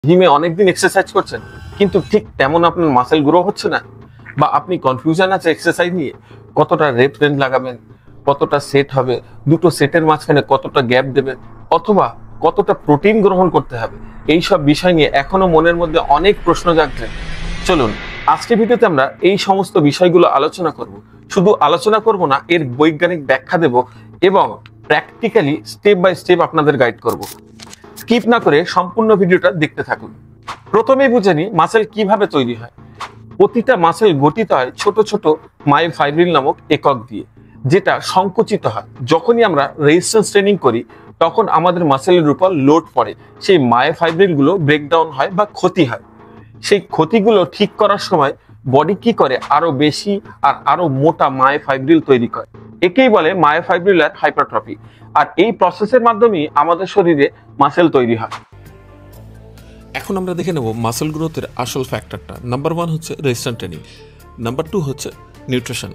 জিমে অনেকদিন এক্সারসাইজ করছেন কিন্তু ঠিক তেমন আপনার মাসেল গ্রো হচ্ছে না, বা আপনি কনফিউশন আছে এক্সারসাইজ নিয়ে, কতটা রেপ রেঞ্জ লাগাবেন, কতটা সেট হবে, দুটো সেটের মাঝখানে কতটা গ্যাপ দেবেন, অথবা কতটা প্রোটিন গ্রহণ করতে হবে, এই সব বিষয় নিয়ে এখনো মনের মধ্যে অনেক প্রশ্ন জাগছে। চলুন আজকের ভিডিওতে আমরা এই সমস্ত বিষয়গুলো আলোচনা করব। শুধু আলোচনা করব না, এর বৈজ্ঞানিক ব্যাখ্যা দেব এবং প্র্যাকটিক্যালি স্টেপ বাই স্টেপ আপনাদের গাইড করব। স্কিপ না করে সম্পূর্ণ ভিডিওটা দেখতে থাকুন। প্রথমেই বুঝে নিই মাসেল কিভাবে তৈরি হয়। প্রতিটা মাসেল গঠিত হয় ছোট ছোট মায়োফাইব্রিল নামক একক দিয়ে, যেটা সংকুচিত হয়। যখনই আমরা রেজিস্ট্যান্স ট্রেনিং করি তখন আমাদের মাসেলের উপর লোড পড়ে, সেই মায়োফাইব্রিল গুলো ব্রেকডাউন হয় বা ক্ষতি হয়। সেই ক্ষতিগুলো ঠিক করার সময় বডি কি করে, আরো বেশি আর আরো মোটা মায়োফাইব্রিল তৈরি করে। একেই বলে মায়োফাইব্রিলার হাইপারট্রফি। আর এই প্রসেসের মাধ্যমেই আমাদের শরীরে মাসেল তৈরি হয়। এখন আমরা দেখে নেব মাসেল গ্রোথের আসল ফ্যাক্টরটা। নাম্বার 1 হচ্ছে রেজিস্ট্যান্স ট্রেনিং, নাম্বার 2 হচ্ছে নিউট্রিশন।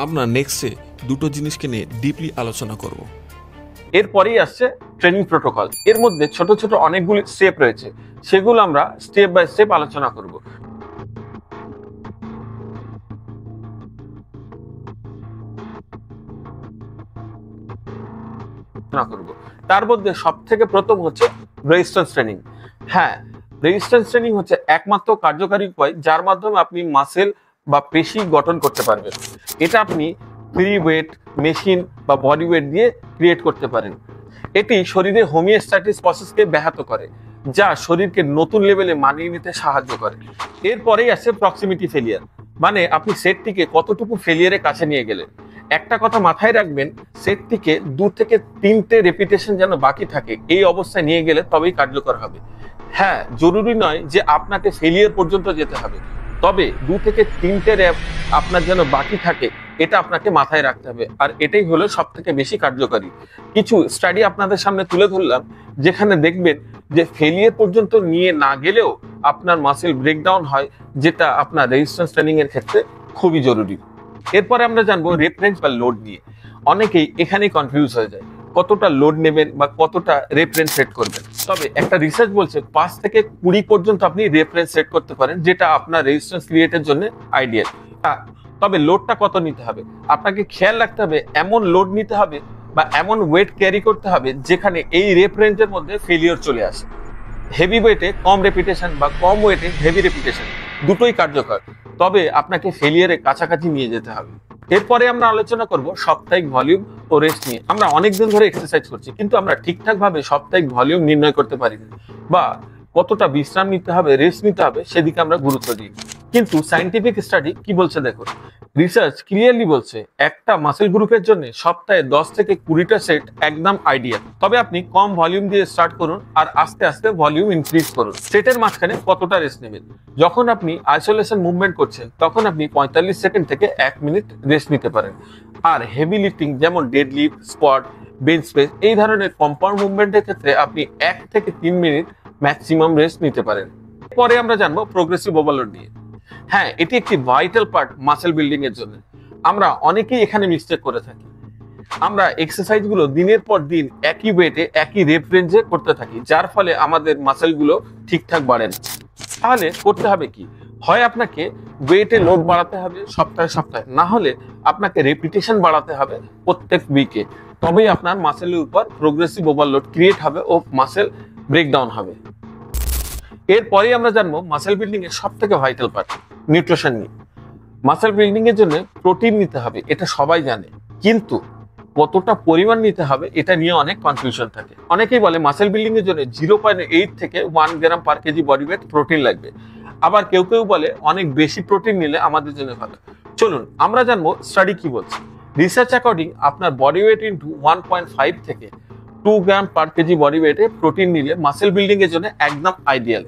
আমরা নেক্সটে দুটো জিনিসকে নিয়ে ডিপলি আলোচনা করব। এরপরেই আসছে ট্রেনিং প্রোটোকল। এর মধ্যে ছোট ছোট অনেকগুলি স্টেপ রয়েছে, সেগুলো আমরা স্টেপ বাই স্টেপ আলোচনা করব। তার মধ্যে সব থেকে প্রথম হচ্ছে রেজিস্ট্যান্স ট্রেনিং। হ্যাঁ, রেজিস্ট্যান্স ট্রেনিং হচ্ছে একমাত্র কার্যকারী উপায় যার মাধ্যমে আপনি মাসেল বা পেশি গঠন করতে পারবেন। এটা আপনি ফ্রি ওয়েট, মেশিন বা বডি ওয়েট দিয়ে ক্রিয়েট করতে পারেন। এটি শরীরে হোমিওস্ট্যাটিস প্রসেসকে ব্যাহত করে, যা শরীরকে নতুন লেভেলে মানিয়ে নিতে সাহায্য করে। এরপরেই আসে প্রক্সিমিটি ফেলিয়ার, মানে আপনি সেটটিকে কতটুকু ফেলিয়ারের কাছে নিয়ে গেলেন। একটা কথা মাথায় রাখবেন, সেটটিকে 2 থেকে 3টে রেপিটেশন যেন বাকি থাকে, এই অবস্থায় নিয়ে গেলে তবেই কার্যকর হবে। হ্যাঁ, জরুরি নয় যে আপনাকে ফেলিয়ার পর্যন্ত যেতে হবে, তবে 2 থেকে 3টে র্যাপ আপনার যেন বাকি থাকে, এটা আপনাকে মাথায় রাখতে হবে। আর এটাই হলো সব থেকে বেশি কার্যকারী। কিছু স্টাডি আপনাদের সামনে তুলে ধরলাম, যেখানে দেখবেন যে ফেলিয়ার পর্যন্ত নিয়ে না গেলেও আপনার মাসেল ব্রেকডাউন হয়, যেটা আপনার রেজিস্ট্যান্স ট্রেনিং এর ক্ষেত্রে খুবই জরুরি। এরপরে আমরা জানবো রেফারেন্স বা লোড নিয়ে। অনেকেই এখানেই কনফিউজ হয়ে যায়, কতটা লোড নেবেন বা কতটা রেফারেন্স সেট করবেন। তবে একটা রিসার্চ বলছে 5 থেকে 20 পর্যন্ত আপনি রেফারেন্স সেট করতে পারেন, যেটা আপনার রেজিস্ট্যান্স ক্রিয়েটের জন্য আইডিয়াল। তবে লোডটা কত নিতে হবে আপনাকে খেয়াল রাখতে হবে। এমন লোড নিতে হবে বা এমন ওয়েট ক্যারি করতে হবে যেখানে এই রেফারেন্সের মধ্যে ফেলিওর চলে আসে। হেভি ওয়েটে কম রেপিটেশন বা কম ওয়েটে হেভি রেপিটেশন, দুটোই কার্যকর, তবে আপনাকে ফেলিয়ারের কাছাকাছি নিয়ে যেতে হবে। এরপরে আমরা আলোচনা করব সাপ্তাহিক ভলিউম ও রেস্ট নিয়ে। আমরা অনেকদিন ধরে এক্সারসাইজ করছি কিন্তু আমরা ঠিকঠাক ভাবে সাপ্তাহিক ভলিউম নির্ণয় করতে পারিনি, বা কতটা বিশ্রাম নিতে হবে, রেস্ট নিতে হবে, সেদিকে আমরা গুরুত্ব দিই। কিন্তু সায়েন্টিফিক স্টাডি কি বলছে দেখুন। রিসার্চ ক্লিয়ারলি বলছে একটা মাসেল গ্রুপের জন্য সপ্তাহে 10 থেকে 20টা সেট একদম আইডিয়াল। তবে আপনি কম ভলিউম দিয়ে স্টার্ট করুন আর আস্তে আস্তে ভলিউম ইনক্রিজ করুন। সেটের মাঝখানে কতটা রেস্ট নেবেন। যখন আপনি আইসোলেশন মুভমেন্ট করছেন তখন আপনি 45 সেকেন্ড থেকে 1 মিনিট রেস্ট নিতে পারেন। আর হেভি লিফটিং যেমন ডেডলিফট, স্কোয়াট, বেঞ্চ প্রেস, এই ধরনের কম্পাউন্ড মুভমেন্টের ক্ষেত্রে আপনি 1 থেকে 3 মিনিট ম্যাক্সিমাম রেস্ট নিতে পারেন। পরে আমরা জানবো প্রোগ্রেসিভ ওভারলোড নিয়ে। হ্যাঁ, এটি একটি ভাইটাল পার্ট মাসেল বিল্ডিং এর জন্য। আমরা অনেকেই এখানে মিস্টেক করে থাকি। আমরা এক্সারসাইজ গুলো দিনের পর দিন একই ওয়েটে একই রেপ রেঞ্জে করতে থাকি, যার ফলে আমাদের মাসেল গুলো ঠিকঠাক বাড়ে না। তাহলে করতে হবে কি, হয় আপনাকে ওয়েটে লোড বাড়াতে হবে সপ্তাহে সপ্তাহে, না হলে আপনাকে রেপিটেশন বাড়াতে হবে প্রত্যেক উইকে। তবেই আপনার মাসেলের উপর প্রোগ্রেসিভ ওভারলোড ক্রিয়েট হবে ও মাসেল ব্রেকডাউন হবে। এরপরে আমরা জানবো মাসেল বিল্ডিং এর সব থেকে ভাইটাল পার্ট নিউট্রিশন নিয়ে। মাসেল বিল্ডিং এর জন্য প্রোটিন নিতে হবে, এটা সবাই জানে, কিন্তু কতটা পরিমাণ নিতে হবে এটা নিয়ে অনেক কনফিউশন থাকে। অনেকেই বলে মাসেল বিল্ডিং এর জন্য 0.8 থেকে 1 গ্রাম পার কেজি বডি ওয়েট প্রোটিন লাগবে। আবার কেউ কেউ বলে অনেক বেশি প্রোটিন নিলে আমাদের জন্য ভালো। চলুন আমরা জানবো স্টাডি কি বলছে। রিসার্চ অ্যাকর্ডিং আপনার বডি ওয়েট ইনটু 1.5 থেকে 2 গ্রাম পার কেজি বডি ওয়েটে প্রোটিন নিলে মাসেল বিল্ডিং এর জন্য একদম আইডিয়াল।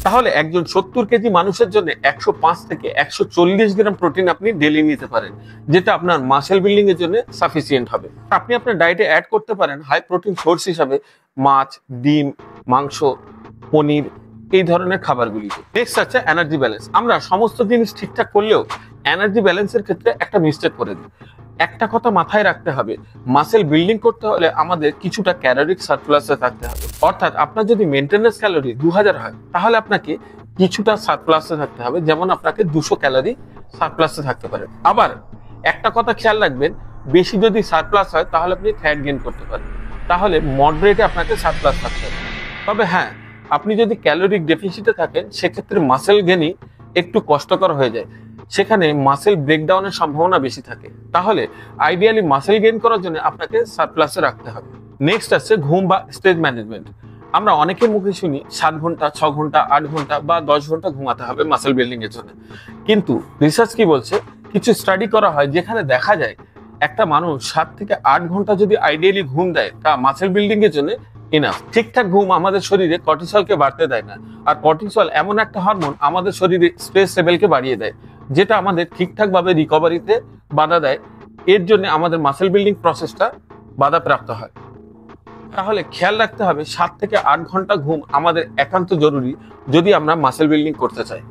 তাহলে একজন 70 কেজি মানুষের জন্য 105 থেকে 140 গ্রাম প্রোটিন আপনি ডেলি নিতে পারেন, যেটা আপনার মাসেল বিল্ডিং এর জন্য সাফিসিয়েন্ট হবে। আপনি আপনার ডায়েটে অ্যাড করতে পারেন হাই প্রোটিন সোর্স হিসাবে মাছ, ডিম, মাংস, পনির, এই ধরনের খাবারগুলি। নেক্সট আছে এনার্জি ব্যালেন্স। আমরা সমস্ত জিনিস ঠিকঠাক করলেও এনার্জি ব্যালেন্সের ক্ষেত্রে একটা মিস্টেক করে দিই। একটা কথা মাথায় রাখতে হবে, মাসেল বিল্ডিং করতে হলে আমাদের কিছুটা ক্যালোরিক সারপ্লাসে থাকতে হবে। অর্থাৎ আপনার যদি মেনটেন্যান্স ক্যালোরি 2000 হয়, তাহলে আপনাকে কিছুটা সারপ্লাসে থাকতে হবে, যেমন আপনাকে 200 ক্যালোরি সারপ্লাসে থাকতে পারে। আবার একটা কথা খেয়াল রাখবেন, বেশি যদি সারপ্লাস হয় তাহলে আপনি ফ্যাট গেইন করতে পারেন, তাহলে মডারেটে আপনাকে সারপ্লাস থাকতে হবে। তবে হ্যাঁ, আপনি যদি ক্যালোরিক ডেফিসিটে থাকেন, সেক্ষেত্রে মাসেল গেইনই একটু কষ্টকর হয়ে যায়, সেখানে মাসেল ব্রেকডাউনের সম্ভাবনা বেশি থাকে। তাহলে আইডিয়ালি মাসেল গেইন করার জন্য আপনাকে সারপ্লাসে রাখতে হবে। নেক্সট আছে ঘুম বা স্ট্রেস ম্যানেজমেন্ট। আমরা অনেকের মুখে শুনি 7 ঘন্টা, 6 ঘন্টা, 8 ঘন্টা বা 10 ঘন্টা ঘুমাতে হবে মাসেল বিল্ডিং এর জন্য। কিন্তু রিসার্চ কি বলছে, কিছু স্টাডি করা হয় যেখানে দেখা যায় একটা মানুষ 7 থেকে 8 ঘন্টা যদি আইডিয়ালি ঘুম দেয়, তা মাসেল বিল্ডিং এর জন্য ইনাফ। ঠিকঠাক ঘুম আমাদের শরীরে কর্টিসলকে বাড়তে দেয় না, আর কর্টিসল এমন একটা হরমোন আমাদের শরীরে স্ট্রেস লেভেলকে বাড়িয়ে দেয়, যেটা আমাদের ঠিকঠাকভাবে রিকভারিতে বাধা দেয়। এর জন্য আমাদের মাসেল বিল্ডিং প্রসেসটা বাধাপ্রাপ্ত হয়। তাহলে খেয়াল রাখতে হবে 7 থেকে 8 ঘন্টা ঘুম আমাদের একান্ত জরুরি যদি আমরা মাসেল বিল্ডিং করতে চাই।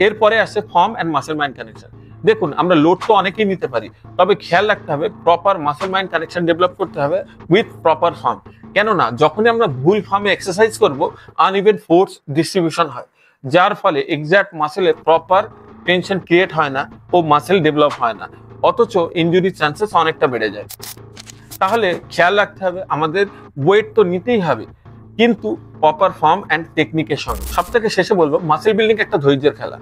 এরপরে আসে form and muscle mind connection. দেখুন, আমরা লোড তো অনেকেই নিতে পারি, তবে খেয়াল রাখতে হবে proper muscle mind connection develop করতে হবে উইথ প্রপার ফর্ম। কেননা যখনই আমরা ভুল ফর্মে এক্সারসাইজ করব, আনইভেন ফোর্স ডিস্ট্রিবিউশন হয়, যার ফলে এক্সাক্ট মাসেলে প্রপার টেনশন ক্রিয়েট হয় না ও মাসেল ডেভেলপ হয় না, অথচ ইনজুরির চান্সেস অনেকটা বেড়ে যায়। তাহলে খেয়াল রাখতে হবে আমাদের ওয়েট তো নিতেই হবে, কিন্তু প্রপার ফর্ম অ্যান্ড টেকনিকের সঙ্গে। সব থেকে শেষে বলবো, মাসেল বিল্ডিং একটা ধৈর্যের খেলা।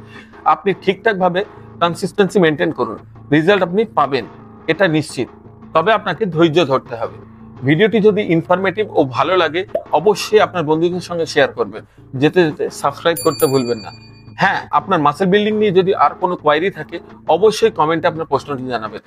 আপনি ঠিকঠাকভাবে কনসিস্টেন্সি মেনটেন করুন, রেজাল্ট আপনি পাবেন, এটা নিশ্চিত। তবে আপনাকে ধৈর্য ধরতে হবে। ভিডিওটি যদি ইনফরমেটিভ ও ভালো লাগে, অবশ্যই আপনার বন্ধুদের সঙ্গে শেয়ার করবেন। যেতে যেতে সাবস্ক্রাইব করতে ভুলবেন না। হ্যাঁ, আপনার মাসেল বিল্ডিং নিয়ে যদি আর কোনো কোয়ারি থাকে, অবশ্যই কমেন্টে আপনার প্রশ্নটি জানাবেন।